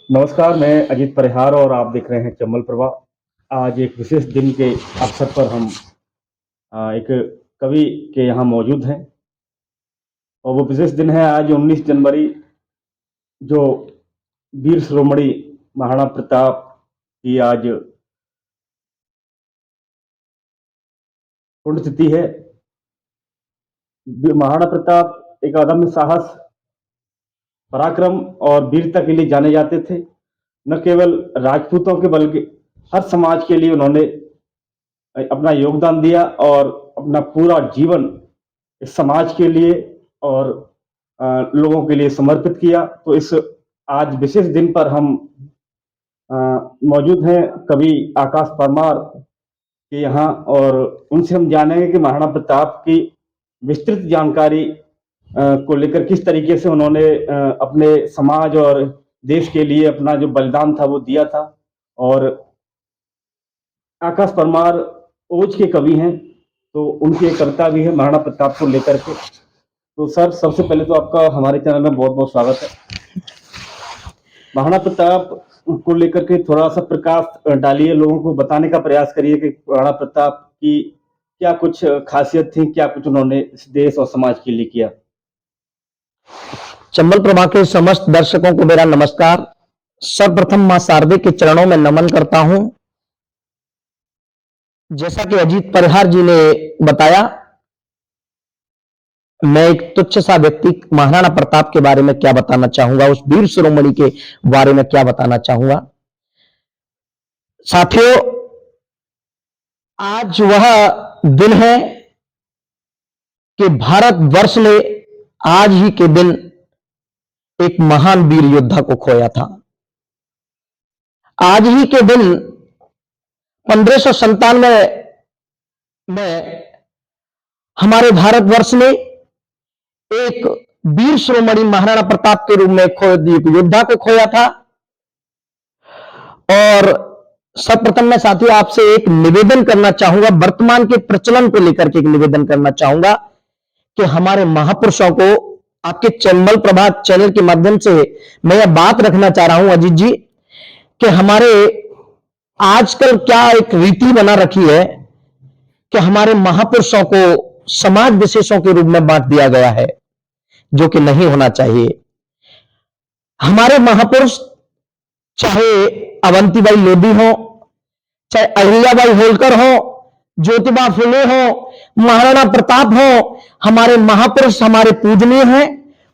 नमस्कार, मैं अजीत परिहार और आप देख रहे हैं चंबल प्रभा। आज एक विशेष दिन के अवसर पर हम एक कवि के यहाँ मौजूद हैं और वो विशेष दिन है आज 19 जनवरी, जो वीर शिरोमणि महाराणा प्रताप की आज पुण्यतिथि है। महाराणा प्रताप एक अदम्य साहस, पराक्रम और वीरता के लिए जाने जाते थे। न केवल राजपूतों के बल्कि हर समाज के लिए उन्होंने अपना योगदान दिया और अपना पूरा जीवन इस समाज के लिए और लोगों के लिए समर्पित किया। तो इस आज विशेष दिन पर हम मौजूद हैं कवि आकाश परमार के यहाँ और उनसे हम जानेंगे कि महाराणा प्रताप की विस्तृत जानकारी को लेकर किस तरीके से उन्होंने अपने समाज और देश के लिए अपना जो बलिदान था वो दिया था। और आकाश परमार ओज के कवि हैं, तो उनकी एक कविता भी है महाराणा प्रताप को लेकर के। तो सर, सबसे पहले तो आपका हमारे चैनल में बहुत बहुत स्वागत है। महाराणा प्रताप को लेकर के थोड़ा सा प्रकाश डालिए, लोगों को बताने का प्रयास करिए कि महाराणा प्रताप की क्या कुछ खासियत थी, क्या कुछ उन्होंने इस देश और समाज के लिए किया। चंबल प्रभा के समस्त दर्शकों को मेरा नमस्कार। सर्वप्रथम मां शारदे के चरणों में नमन करता हूं। जैसा कि अजीत परिहार जी ने बताया, मैं एक तुच्छ सा व्यक्ति महाराणा प्रताप के बारे में क्या बताना चाहूंगा, उस वीर शिरोमणि के बारे में क्या बताना चाहूंगा। साथियों, आज वह दिन है कि भारतवर्ष ने आज ही के दिन एक महान वीर योद्धा को खोया था। आज ही के दिन 1597 में हमारे भारतवर्ष ने एक वीर शिरोमणि महाराणा प्रताप के रूप में एक योद्धा को खोया था। और सर्वप्रथम मैं साथियों आपसे एक निवेदन करना चाहूंगा, वर्तमान के प्रचलन को लेकर के एक निवेदन करना चाहूंगा कि हमारे महापुरुषों को आपके चंबल प्रभा चैनल के माध्यम से मैं यह बात रखना चाह रहा हूं अजीत जी, कि हमारे आजकल क्या एक रीति बना रखी है कि हमारे महापुरुषों को समाज विशेषों के रूप में बांट दिया गया है, जो कि नहीं होना चाहिए। हमारे महापुरुष चाहे अवंतीबाई लोधी हो, चाहे अहिल्याबाई होलकर हो, ज्योतिबा फुले हो, महाराणा प्रताप हो, हमारे महापुरुष हमारे पूजनीय हैं।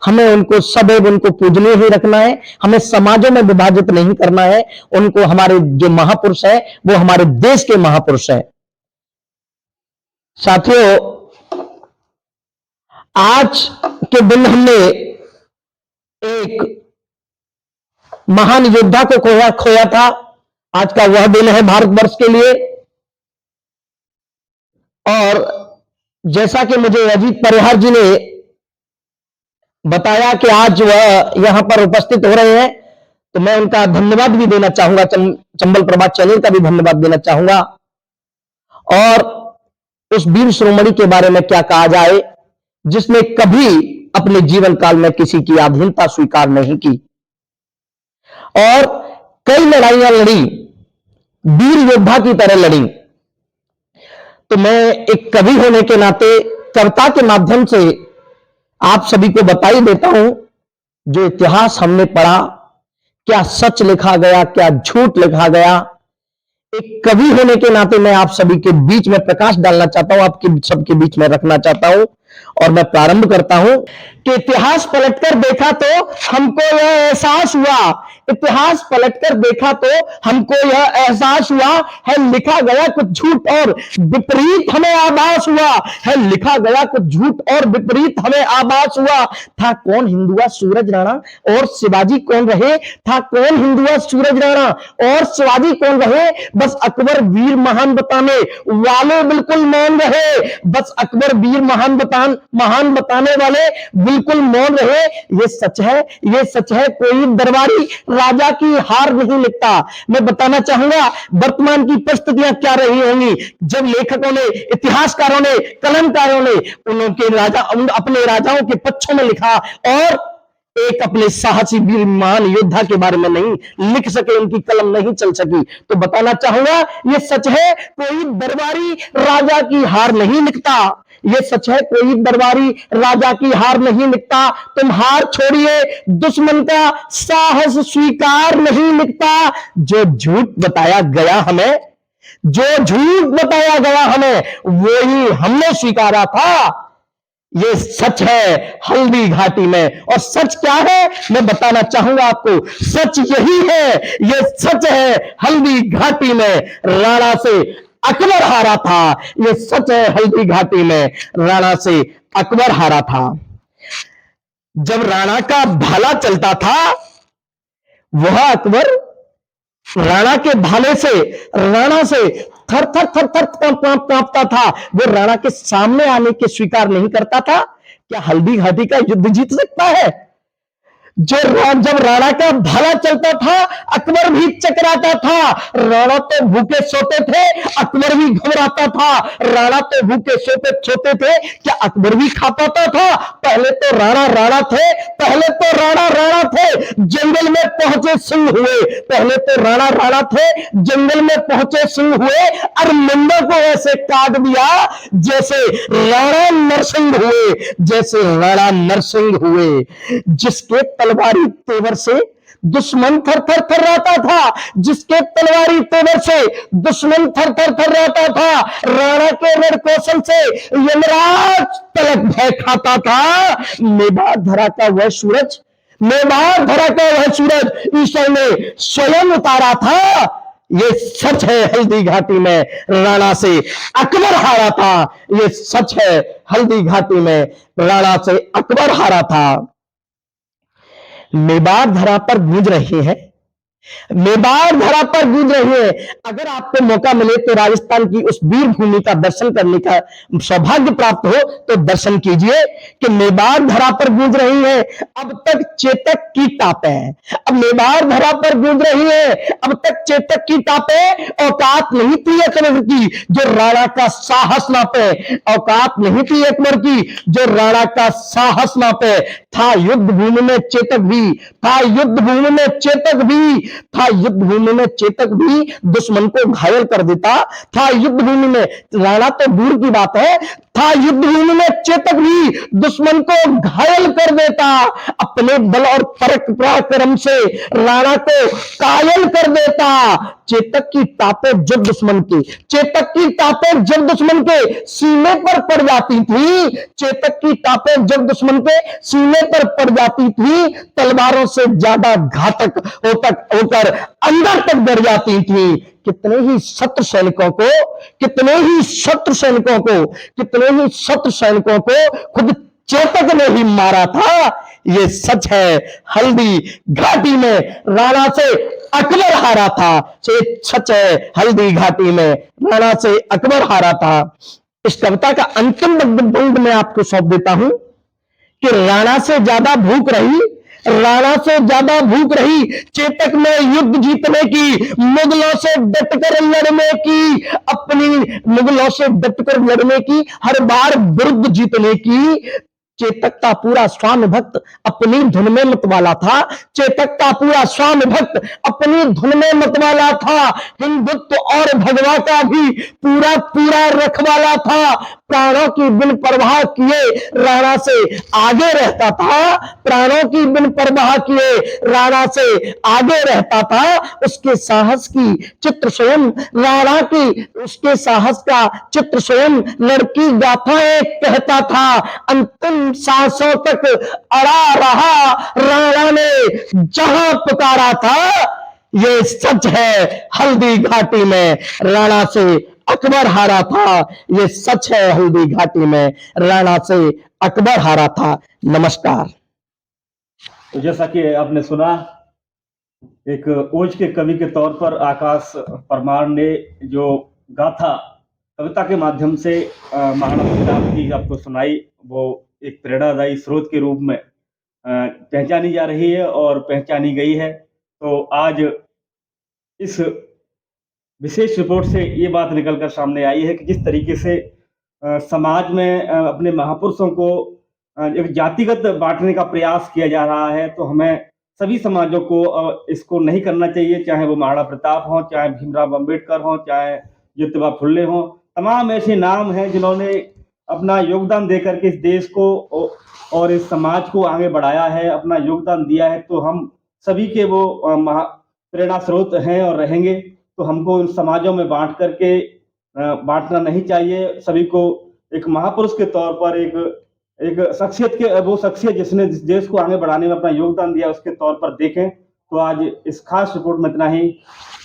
हमें उनको सदैव उनको पूजनीय ही रखना है, हमें समाजों में विभाजित नहीं करना है। उनको हमारे जो महापुरुष है वो हमारे देश के महापुरुष हैं। साथियों, आज के दिन हमने एक महान योद्धा को खोया था। आज का वह दिन है भारतवर्ष के लिए। और जैसा कि मुझे अजीत परिहार जी ने बताया कि आज वह यहां पर उपस्थित हो रहे हैं, तो मैं उनका धन्यवाद भी देना चाहूंगा, चंबल प्रभा चैनल का भी धन्यवाद देना चाहूंगा। और उस वीर शिरोमणि के बारे में क्या कहा जाए, जिसने कभी अपने जीवन काल में किसी की अधीनता स्वीकार नहीं की और कई लड़ाइयां लड़ी, वीर योद्धा की तरह लड़ी। तो मैं एक कवि होने के नाते कविता के माध्यम से आप सभी को बता ही देता हूं, जो इतिहास हमने पढ़ा, क्या सच लिखा गया, क्या झूठ लिखा गया। एक कवि होने के नाते मैं आप सभी के बीच में प्रकाश डालना चाहता हूं, आपके सबके बीच में रखना चाहता हूं। और मैं प्रारंभ करता हूं कि इतिहास पलटकर देखा तो हमको यह एहसास हुआ, इतिहास पलटकर देखा तो हमको यह एहसास हुआ है, लिखा गया कुछ झूठ और विपरीत हमें आभास हुआ है, लिखा गया कुछ झूठ और विपरीत हमें आभास हुआ। था कौन हिंदुआ सूरज राणा और शिवाजी कौन रहे, था कौन हिंदुआ सूरज राणा और शिवाजी कौन रहे, बस अकबर वीर महान बताने वाले बिल्कुल मौन रहे, बस अकबर वीर महान बताने वाले बिल्कुल मौन रहे। ये सच है, ये सच है, कोई दरबारी राजा की हार नहीं लिखता। मैं बताना चाहूंगा वर्तमान की परिस्थितियां क्या रही होंगी जब लेखकों ने, इतिहासकारों ने, कलमकारों ने उनके राजा, अपने राजाओं के पक्षों में लिखा और एक अपने साहसी वीर महान योद्धा के बारे में नहीं लिख सके, उनकी कलम नहीं चल सकी। तो बताना चाहूंगा ये सच है, कोई दरबारी राजा की हार नहीं लिखता। ये सच है, कोई दरबारी राजा की हार नहीं लिखता। तुम हार छोड़िए, दुश्मन का साहस स्वीकार नहीं लिखता। जो झूठ बताया गया हमें, जो झूठ बताया गया हमें, वो ही हमने स्वीकारा था। ये सच है हल्दी घाटी में। और सच क्या है मैं बताना चाहूंगा आपको, सच यही है, ये सच है हल्दी घाटी में राणा से अकबर हारा था। ये सच है, हल्दी घाटी में राणा से अकबर हारा था। जब राणा का भाला चलता था, वह अकबर राणा के भाले से, राणा से थर थर थर थर कांपता था। वो राणा के सामने आने के स्वीकार नहीं करता था। क्या हल्दी घाटी का युद्ध जीत सकता है? जब राणा का भाला चलता था, अकबर भी चकराता था। राणा तो भूखे सोते थे, अकबर भी घबराता था। राणा तो भूखे सोते थे, क्या अकबर भी खा पाता था? पहले तो राणा राणा थे, पहले तो राणा राणा थे, जंगल में पहुंचे सिंह हुए। पहले तो राणा राणा थे, जंगल में पहुंचे सिंह हुए, और मुंडा को ऐसे काट दिया जैसे राणा नरसिंह हुए, जैसे राणा नरसिंह हुए। जिसके तलवारी तेवर से दुश्मन थर थर थर्राता था, जिसके तलवारी तेवर से दुश्मन थर थर थर्राता था। राणा के रण कौशल से यमराज तलक भय खाता था। मेवाड़ धरा का वह सूरज, मेवाड़ धरा का वह सूरज ईश्वर ने स्वयं उतारा था। ये सच है, हल्दी घाटी में राणा से अकबर हारा था। ये सच है, हल्दी घाटी में राणा से अकबर हारा था। मेवाड़ धरा पर गूंज रहे हैं, मेवाड़ धरा पर गूंज रही है। अगर आपको मौका मिले तो राजस्थान की उस वीर भूमि का दर्शन करने का सौभाग्य प्राप्त हो तो दर्शन कीजिए कि मेवाड़ धरा पर गूंज रही है अब तक चेतक की टापें। अब मेवाड़ धरा पर गूंज रही है अब तक चेतक की टापें। औकात नहीं थी अकबर की जो राणा का साहस नापे, औकात नहीं थी अकबर की जो राणा का साहस नापे। था युद्ध भूमि में चेतक भी, था युद्ध भूमि में चेतक भी, था युद्ध भूमि में चेतक भी दुश्मन को घायल कर देता। था युद्ध भूमि में, राणा तो दूर की बात है, था युद्ध भूमि में चेतक भी दुश्मन को घायल कर देता। अपने बल और पराक्रम से राणा को कायल कर देता। चेतक की टापें जब दुश्मन के, चेतक की टापें जब दुश्मन के सीने पर पड़ जाती थी, चेतक की टापें जब दुश्मन के सीने पर पड़ जाती थी, तलवारों से ज्यादा घातक होकर अंदर तक डर जाती थी। कितने ही शत्रु सैनिकों को, कितने ही शत्रु सैनिकों को, कितने ही शत्रु सैनिकों को खुद चेतक ने ही मारा था। ये सच है, हल्दी घाटी में राणा से अकबर हारा था। सच है, हल्दी घाटी में राणा से अकबर हारा था। इस कविता का अंतिम बंद मैं आपको सौंप देता हूं कि राणा से ज्यादा भूख रही, राणा से ज्यादा भूख रही चेतक में युद्ध जीतने की, मुगलों से डटकर लड़ने की, अपनी मुगलों से डटकर लड़ने की, हर बार विरुद्ध जीतने की। चेतक का पूरा स्वामी भक्त अपनी धुन में मतवाला था। चेतक का पूरा स्वामी भक्त अपनी धुन में मतवाला था। हिंदुत्व और भगवा का भी पूरा पूरा रखवाला था। प्राणों की बिन परवाह किए राणा से आगे रहता था। प्राणों की बिन परवाह किए राणा से आगे रहता था। उसके साहस की चित्र स्वयं राणा की, उसके साहस का चित्र स्वयं लड़की गाथाएं कहता था। अंतिम सांसों तक अड़ा रहा राणा ने जहां पुकारा था। ये सच है, हल्दी घाटी में राणा से अकबर हारा था। ये सच है, हल्दी घाटी में राणा से अकबर हारा था। नमस्कार। तो जैसा कि आपने सुना, एक ओज के कवि के तौर पर आकाश परमार ने जो गाथा कविता के माध्यम से महाराणा प्रताप की आपको सुनाई, वो एक प्रेरणादायी स्रोत के रूप में पहचानी जा रही है और पहचानी गई है। तो आज इस विशेष रिपोर्ट से ये बात निकलकर सामने आई है कि जिस तरीके से समाज में अपने महापुरुषों को एक जातिगत बांटने का प्रयास किया जा रहा है, तो हमें सभी समाजों को इसको नहीं करना चाहिए, चाहे वो महाराणा प्रताप हों, चाहे भीमराव अंबेडकर हों, चाहे ज्योतिबा फुले हों। तमाम ऐसे नाम हैं जिन्होंने अपना योगदान देकर के इस देश को और इस समाज को आगे बढ़ाया है, अपना योगदान दिया है। तो हम सभी के वो प्रेरणा स्रोत हैं और रहेंगे। तो हमको इन समाजों में बांट करके बांटना नहीं चाहिए। सभी को एक महापुरुष के तौर पर एक शख्सियत के वो शख्सियत जिसने देश को आगे बढ़ाने में अपना योगदान दिया उसके तौर पर देखें। तो आज इस खास रिपोर्ट में इतना ही।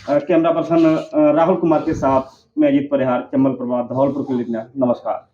कैमरा पर्सन राहुल कुमार के साथ मैं अजीत परिहार, चंबल प्रभात, धौलपुर के लिए। नमस्कार।